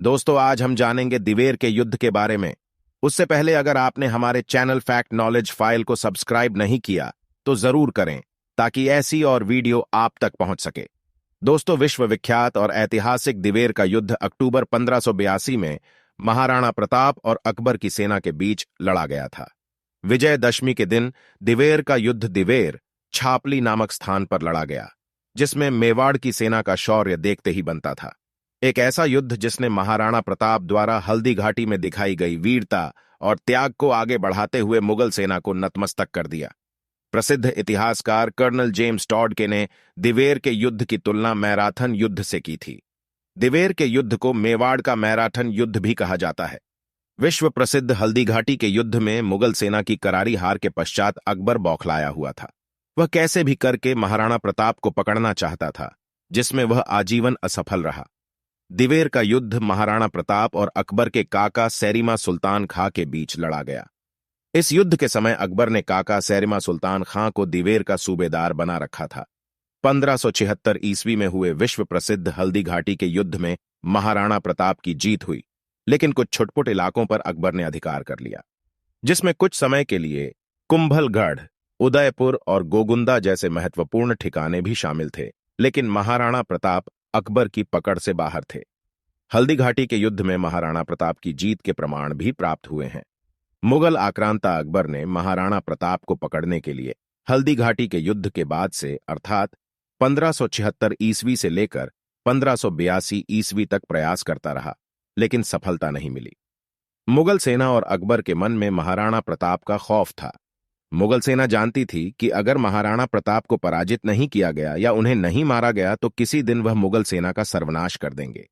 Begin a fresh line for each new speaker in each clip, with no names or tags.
दोस्तों, आज हम जानेंगे दिवेर के युद्ध के बारे में। उससे पहले अगर आपने हमारे चैनल फैक्ट नॉलेज फाइल को सब्सक्राइब नहीं किया तो जरूर करें, ताकि ऐसी और वीडियो आप तक पहुंच सके। दोस्तों, विश्व विख्यात और ऐतिहासिक दिवेर का युद्ध अक्टूबर 1582 में महाराणा प्रताप और अकबर की सेना के बीच लड़ा गया था। विजयदशमी के दिन दिवेर का युद्ध दिवेर छापली नामक स्थान पर लड़ा गया, जिसमें मेवाड़ की सेना का शौर्य देखते ही बनता था। एक ऐसा युद्ध जिसने महाराणा प्रताप द्वारा हल्दी घाटी में दिखाई गई वीरता और त्याग को आगे बढ़ाते हुए मुगल सेना को नतमस्तक कर दिया। प्रसिद्ध इतिहासकार कर्नल जेम्स टॉडके ने दिवेर के युद्ध की तुलना मैराथन युद्ध से की थी। दिवेर के युद्ध को मेवाड़ का मैराथन युद्ध भी कहा जाता है। विश्व प्रसिद्ध हल्दी घाटी के युद्ध में मुगल सेना की करारी हार के पश्चात अकबर बौखलाया हुआ था। वह कैसे भी करके महाराणा प्रताप को पकड़ना चाहता था, जिसमें वह आजीवन असफल रहा। दिवेर का युद्ध महाराणा प्रताप और अकबर के काका सैरिमा सुल्तान खां के बीच लड़ा गया। इस युद्ध के समय अकबर ने काका सैरिमा सुल्तान खां को दिवेर का सूबेदार बना रखा था। 1576 ईस्वी में हुए विश्व प्रसिद्ध हल्दी घाटी के युद्ध में महाराणा प्रताप की जीत हुई, लेकिन कुछ छुटपुट इलाकों पर अकबर ने अधिकार कर लिया, जिसमें कुछ समय के लिए कुंभलगढ़, उदयपुर और गोगुंदा जैसे महत्वपूर्ण ठिकाने भी शामिल थे। लेकिन महाराणा प्रताप अकबर की पकड़ से बाहर थे। हल्दी घाटी के युद्ध में महाराणा प्रताप की जीत के प्रमाण भी प्राप्त हुए हैं। मुगल आक्रांता अकबर ने महाराणा प्रताप को पकड़ने के लिए हल्दी घाटी के युद्ध के बाद से अर्थात 1576 ईस्वी से लेकर 1582 ईस्वी तक प्रयास करता रहा, लेकिन सफलता नहीं मिली। मुगल सेना और अकबर के मन में महाराणा प्रताप का खौफ था। मुगल सेना जानती थी कि अगर महाराणा प्रताप को पराजित नहीं किया गया या उन्हें नहीं मारा गया तो किसी दिन वह मुगल सेना का सर्वनाश कर देंगे।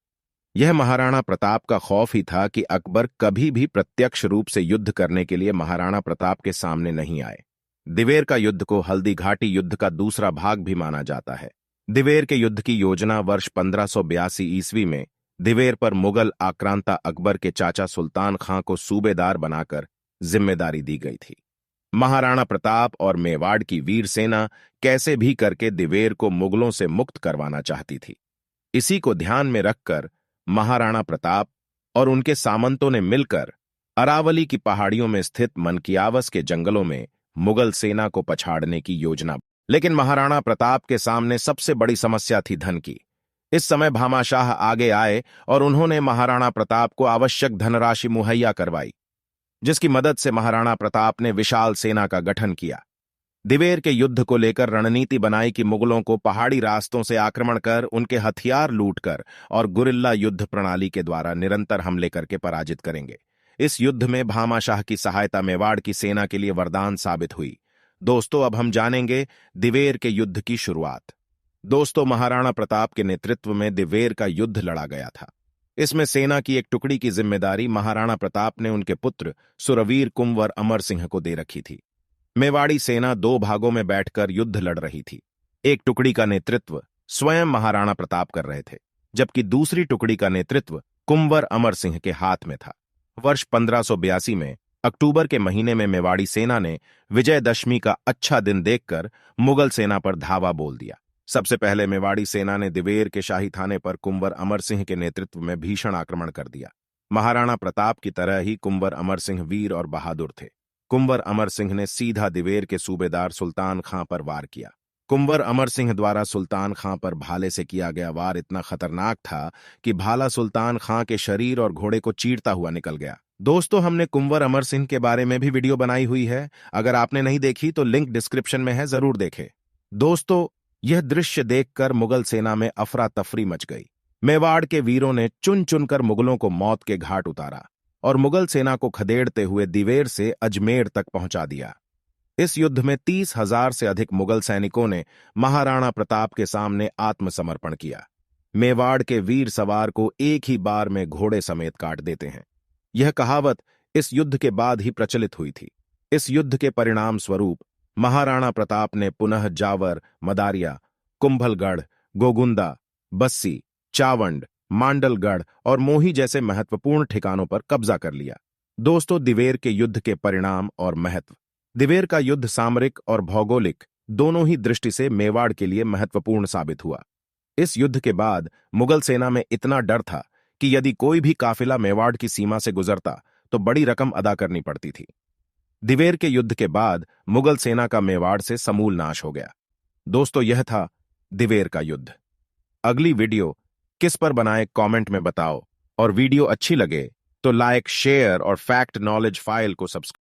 यह महाराणा प्रताप का खौफ ही था कि अकबर कभी भी प्रत्यक्ष रूप से युद्ध करने के लिए महाराणा प्रताप के सामने नहीं आए। दिवेर का युद्ध को हल्दी घाटी युद्ध का दूसरा भाग भी माना जाता है। दिवेर के युद्ध की योजना वर्ष 1582 ईस्वी में दिवेर पर मुगल आक्रांता अकबर के चाचा सुल्तान खां को सूबेदार बनाकर जिम्मेदारी दी गई थी। महाराणा प्रताप और मेवाड़ की वीर सेना कैसे भी करके दिवेर को मुगलों से मुक्त करवाना चाहती थी। इसी को ध्यान में रखकर महाराणा प्रताप और उनके सामंतों ने मिलकर अरावली की पहाड़ियों में स्थित मनकियावस के जंगलों में मुगल सेना को पछाड़ने की योजना। लेकिन महाराणा प्रताप के सामने सबसे बड़ी समस्या थी धन की। इस समय भामाशाह आगे आए और उन्होंने महाराणा प्रताप को आवश्यक धनराशि मुहैया करवाई, जिसकी मदद से महाराणा प्रताप ने विशाल सेना का गठन किया। दिवेर के युद्ध को लेकर रणनीति बनाई कि मुगलों को पहाड़ी रास्तों से आक्रमण कर, उनके हथियार लूटकर और गुरिल्ला युद्ध प्रणाली के द्वारा निरंतर हमले करके पराजित करेंगे। इस युद्ध में भामाशाह की सहायता मेवाड़ की सेना के लिए वरदान साबित हुई। दोस्तों, अब हम जानेंगे दिवेर के युद्ध की शुरुआत। दोस्तों, महाराणा प्रताप के नेतृत्व में दिवेर का युद्ध लड़ा गया था। इसमें सेना की एक टुकड़ी की जिम्मेदारी महाराणा प्रताप ने उनके पुत्र सुरवीर कुंवर अमर सिंह को दे रखी थी। मेवाड़ी सेना दो भागों में बैठकर युद्ध लड़ रही थी। एक टुकड़ी का नेतृत्व स्वयं महाराणा प्रताप कर रहे थे, जबकि दूसरी टुकड़ी का नेतृत्व कुंवर अमर सिंह के हाथ में था। वर्ष 1582 में अक्टूबर के महीने में मेवाड़ी सेना ने विजयदशमी का अच्छा दिन देखकर मुगल सेना पर धावा बोल दिया। सबसे पहले मेवाड़ी सेना ने दिवेर के शाही थाने पर कुंवर अमर सिंह के नेतृत्व में भीषण आक्रमण कर दिया। महाराणा प्रताप की तरह ही कुंवर अमर सिंह वीर और बहादुर थे। कुंवर अमर सिंह ने सीधा दिवेर के सूबेदार सुल्तान खां पर वार किया। कुंवर अमर सिंह द्वारा सुल्तान खां पर भाले से किया गया वार इतना खतरनाक था कि भाला सुल्तान खां के शरीर और घोड़े को चीरता हुआ निकल गया। दोस्तों, हमने कुंवर अमर सिंह के बारे में भी वीडियो बनाई हुई है। अगर आपने नहीं देखी तो लिंक डिस्क्रिप्शन में है, जरूर देखें। दोस्तों, यह दृश्य देखकर मुगल सेना में अफरा तफरी मच गई। मेवाड़ के वीरों ने चुन चुनकर मुगलों को मौत के घाट उतारा और मुगल सेना को खदेड़ते हुए दिवेर से अजमेर तक पहुंचा दिया। इस युद्ध में 30,000 से अधिक मुगल सैनिकों ने महाराणा प्रताप के सामने आत्मसमर्पण किया। मेवाड़ के वीर सवार को एक ही बार में घोड़े समेत काट देते हैं। यह कहावत इस युद्ध के बाद ही प्रचलित हुई थी। इस युद्ध के परिणाम स्वरूप महाराणा प्रताप ने पुनः जावर, मदारिया, कुंभलगढ़, गोगुंदा, बस्सी, चावंड, मांडलगढ़ और मोही जैसे महत्वपूर्ण ठिकानों पर कब्जा कर लिया। दोस्तों, दिवेर के युद्ध के परिणाम और महत्व। दिवेर का युद्ध सामरिक और भौगोलिक दोनों ही दृष्टि से मेवाड़ के लिए महत्वपूर्ण साबित हुआ। इस युद्ध के बाद मुगल सेना में इतना डर था कि यदि कोई भी काफिला मेवाड़ की सीमा से गुजरता तो बड़ी रकम अदा करनी पड़ती थी। दिवेर के युद्ध के बाद मुगल सेना का मेवाड़ से समूल नाश हो गया। दोस्तों, यह था दिवेर का युद्ध। अगली वीडियो किस पर बनाए कमेंट में बताओ, और वीडियो अच्छी लगे तो लाइक, शेयर और फैक्ट नॉलेज फाइल को सब्सक्राइब